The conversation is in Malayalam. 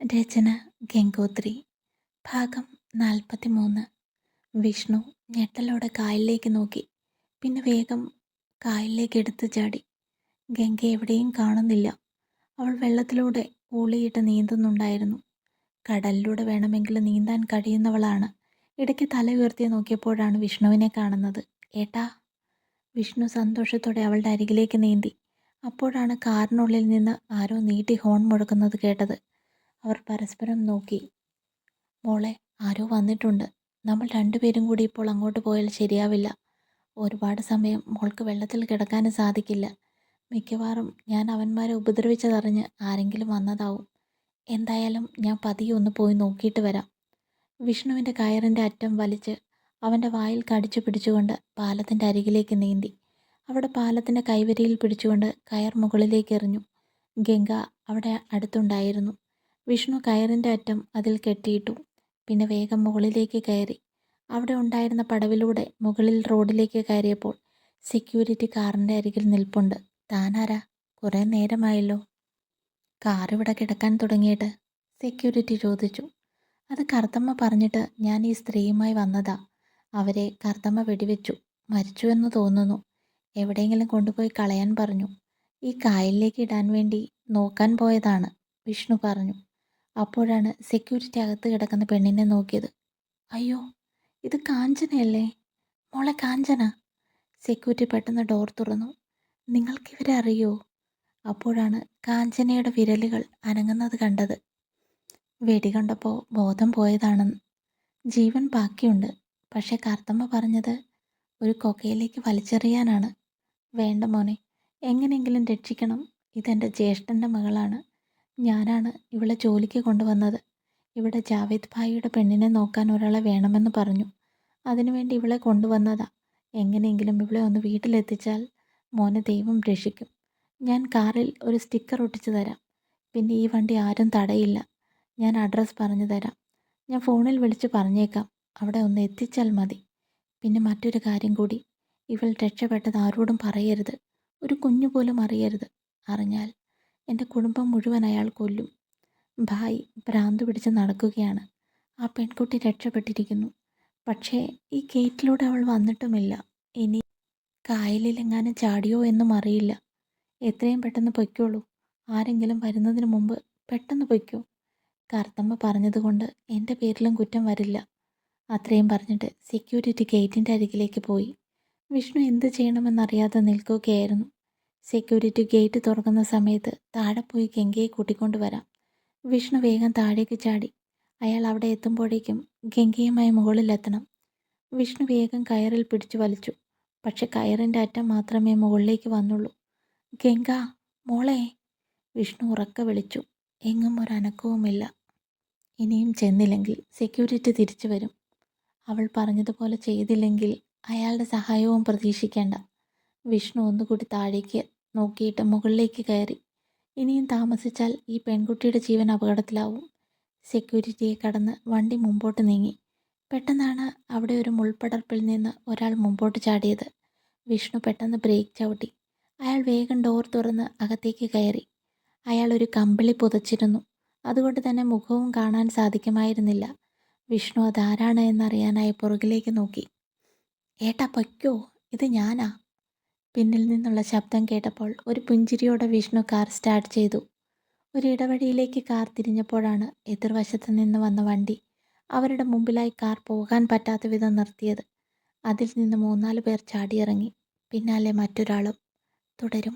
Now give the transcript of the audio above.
രചന ഗംഗോത്രി. ഭാഗം 43. വിഷ്ണു ഞെട്ടലോടെ കായലിലേക്ക് നോക്കി. പിന്നെ വേഗം കായലിലേക്ക് എടുത്തു ചാടി. ഗംഗ എവിടെയും കാണുന്നില്ല. അവൾ വെള്ളത്തിലൂടെ ഊളിയിട്ട് നീന്തുന്നുണ്ടായിരുന്നു. കടലിലൂടെ വേണമെങ്കിലും നീന്താൻ കഴിയുന്നവളാണ്. ഇടയ്ക്ക് തല ഉയർത്തി നോക്കിയപ്പോഴാണ് വിഷ്ണുവിനെ കാണുന്നത്. ഏട്ടാ! വിഷ്ണു സന്തോഷത്തോടെ അവളുടെ അരികിലേക്ക് നീന്തി. അപ്പോഴാണ് കാറിനുള്ളിൽ നിന്ന് ആരോ നീട്ടി ഹോൺ മുഴക്കുന്നത് കേട്ടത്. അവർ പരസ്പരം നോക്കി. മോളെ, ആരോ വന്നിട്ടുണ്ട്. നമ്മൾ രണ്ടുപേരും കൂടി ഇപ്പോൾ അങ്ങോട്ട് പോയാൽ ശരിയാവില്ല. ഒരുപാട് സമയം മോൾക്ക് വെള്ളത്തിൽ കിടക്കാനും സാധിക്കില്ല. മിക്കവാറും ഞാൻ അവന്മാരെ ഉപദ്രവിച്ചതറിഞ്ഞ് ആരെങ്കിലും വന്നതാവും. എന്തായാലും ഞാൻ പതിയെ ഒന്ന് പോയി നോക്കിയിട്ട് വരാം. വിഷ്ണുവിൻ്റെ കയറിൻ്റെ അറ്റം വലിച്ച് അവൻ്റെ വായിൽ കടിച്ചു പിടിച്ചുകൊണ്ട് പാലത്തിൻ്റെ അരികിലേക്ക് നീന്തി. അവിടെ പാലത്തിൻ്റെ കൈവരിയിൽ പിടിച്ചുകൊണ്ട് കയർ മുകളിലേക്ക് എറിഞ്ഞു. ഗംഗ അവിടെ അടുത്തുണ്ടായിരുന്നു. വിഷ്ണു കയറിൻ്റെ അറ്റം അതിൽ കെട്ടിയിട്ടു. പിന്നെ വേഗം മുകളിലേക്ക് കയറി. അവിടെ ഉണ്ടായിരുന്ന പടവിലൂടെ മുകളിൽ റോഡിലേക്ക് കയറിയപ്പോൾ സെക്യൂരിറ്റി കാറിൻ്റെ അരികിൽ നിൽപ്പുണ്ട്. താനാരാ? കുറേ നേരമായല്ലോ കാറിവിടെ കിടക്കാൻ തുടങ്ങിയിട്ട്, സെക്യൂരിറ്റി ചോദിച്ചു. അത് കറുത്തമ്മ പറഞ്ഞിട്ട് ഞാൻ ഈ സ്ത്രീയുമായി വന്നതാ. അവരെ കറുത്തമ്മ വെടിവെച്ചു. മരിച്ചു എന്ന് തോന്നുന്നു. എവിടെയെങ്കിലും കൊണ്ടുപോയി കളയാൻ പറഞ്ഞു. ഈ കായലിലേക്ക് ഇടാൻ വേണ്ടി നോക്കാൻ പോയതാണ്, വിഷ്ണു പറഞ്ഞു. അപ്പോഴാണ് സെക്യൂരിറ്റി അകത്ത് കിടക്കുന്ന പെണ്ണിനെ നോക്കിയത്. അയ്യോ, ഇത് കാഞ്ചനയല്ലേ? മോളെ കാഞ്ചന! സെക്യൂരിറ്റി പെട്ടെന്ന് ഡോർ തുറന്നു. നിങ്ങൾക്കിവരെ അറിയോ? അപ്പോഴാണ് കാഞ്ചനയുടെ വിരലുകൾ അനങ്ങുന്നത് കണ്ടത്. വെടികൊണ്ടപ്പോൾ ബോധം പോയതാണെന്ന്. ജീവൻ ബാക്കിയുണ്ട്. പക്ഷേ കറുത്തമ്മ പറഞ്ഞത് ഒരു കൊക്കയിലേക്ക് വലിച്ചെറിയാനാണ്. വേണ്ട മോനെ, എങ്ങനെയെങ്കിലും രക്ഷിക്കണം. ഇതെൻ്റെ ജ്യേഷ്ഠൻ്റെ മകളാണ്. ഞാനാണ് ഇവളെ ജോലിക്ക് കൊണ്ടുവന്നത്. ഇവിടെ ജാവേദ് ഭായിയുടെ പെണ്ണിനെ നോക്കാൻ ഒരാളെ വേണമെന്ന് പറഞ്ഞു. അതിനുവേണ്ടി ഇവളെ കൊണ്ടുവന്നതാ. എങ്ങനെയെങ്കിലും ഇവളെ ഒന്ന് വീട്ടിലെത്തിച്ചാൽ മോനെ ദൈവം രക്ഷിക്കും. ഞാൻ കാറിൽ ഒരു സ്റ്റിക്കർ ഒട്ടിച്ചു തരാം. പിന്നെ ഈ വണ്ടി ആരും തടയില്ല. ഞാൻ അഡ്രസ്സ് പറഞ്ഞു തരാം. ഞാൻ ഫോണിൽ വിളിച്ച് പറഞ്ഞേക്കാം. അവിടെ ഒന്ന് എത്തിച്ചാൽ മതി. പിന്നെ മറ്റൊരു കാര്യം കൂടി, ഇവൾ രക്ഷപ്പെട്ടത് ആരോടും പറയരുത്. ഒരു കുഞ്ഞു പോലും അറിയരുത്. അറിഞ്ഞാൽ എൻ്റെ കുടുംബം മുഴുവൻ അയാൾ കൊല്ലും. ഭായ് ഭ്രാന്ത് പിടിച്ച് നടക്കുകയാണ്. ആ പെൺകുട്ടി രക്ഷപ്പെട്ടിരിക്കുന്നു. പക്ഷേ ഈ ഗേറ്റിലൂടെ അവൾ വന്നിട്ടുമില്ല. ഇനി കായലിലെങ്ങാനും ചാടിയോ എന്നും അറിയില്ല. എത്രയും പെട്ടെന്ന് പൊയ്ക്കോളൂ. ആരെങ്കിലും വരുന്നതിന് മുമ്പ് പെട്ടെന്ന് പൊയ്ക്കോ. കറുത്തമ്മ പറഞ്ഞതുകൊണ്ട് എൻ്റെ പേരിലും കുറ്റം വരില്ല. അത്രയും പറഞ്ഞിട്ട് സെക്യൂരിറ്റി ഗേറ്റിൻ്റെ അരികിലേക്ക് പോയി. വിഷ്ണു എന്ത് ചെയ്യണമെന്നറിയാതെ നിൽക്കുകയായിരുന്നു. സെക്യൂരിറ്റി ഗേറ്റ് തുറക്കുന്ന സമയത്ത് താഴെ പോയി ഗംഗയെ കൂട്ടിക്കൊണ്ടുവരാം. വിഷ്ണു വേഗം താഴേക്ക് ചാടി. അയാൾ അവിടെ എത്തുമ്പോഴേക്കും ഗംഗയുമായി മുകളിലെത്തണം. വിഷ്ണു വേഗം കയറിൽ പിടിച്ചു വലിച്ചു. പക്ഷെ കയറിൻ്റെ അറ്റം മാത്രമേ മുകളിലേക്ക് വന്നുള്ളൂ. ഗംഗ, മോളെ! വിഷ്ണു ഉറക്കെ വിളിച്ചു. എങ്ങും ഒരനക്കവുമില്ല. ഇനിയും ചെന്നില്ലെങ്കിൽ സെക്യൂരിറ്റി തിരിച്ചു വരും. അവൾ പറഞ്ഞതുപോലെ ചെയ്തില്ലെങ്കിൽ അയാളുടെ സഹായവും പ്രതീക്ഷിക്കേണ്ട. വിഷ്ണു ഒന്നുകൂടി താഴേക്ക് നോക്കിയിട്ട് മുകളിലേക്ക് കയറി. ഇനിയും താമസിച്ചാൽ ഈ പെൺകുട്ടിയുടെ ജീവൻ അപകടത്തിലാവും. സെക്യൂരിറ്റിയെ കടന്ന് വണ്ടി മുമ്പോട്ട് നീങ്ങി. പെട്ടെന്നാണ് അവിടെ ഒരു മുൾപടർപ്പിൽ നിന്ന് ഒരാൾ മുമ്പോട്ട് ചാടിയത്. വിഷ്ണു പെട്ടെന്ന് ബ്രേക്ക് ചവിട്ടി. അയാൾ വേഗം ഡോർ തുറന്ന് അകത്തേക്ക് കയറി. അയാൾ ഒരു കമ്പിളി പുതച്ചിരുന്നു. അതുകൊണ്ട് തന്നെ മുഖവും കാണാൻ സാധിക്കുമായിരുന്നില്ല. വിഷ്ണു അതാരാണ് എന്നറിയാനായി പുറകിലേക്ക് നോക്കി. ഏട്ടാ പൊയ്ക്കോ, ഇത് ഞാനാ. പിന്നിൽ നിന്നുള്ള ശബ്ദം കേട്ടപ്പോൾ ഒരു പുഞ്ചിരിയോടെ വിഷ്ണു കാർ സ്റ്റാർട്ട് ചെയ്തു. ഒരു ഇടവഴിയിലേക്ക് കാർ തിരിഞ്ഞപ്പോഴാണ് എതിർവശത്ത് നിന്ന് വന്ന വണ്ടി അവരുടെ മുമ്പിലായി കാർ പോകാൻ പറ്റാത്ത വിധം നിർത്തിയത്. അതിൽ നിന്ന് 3-4 പേർ ചാടിയിറങ്ങി. പിന്നാലെ മറ്റൊരാളും. തുടരും.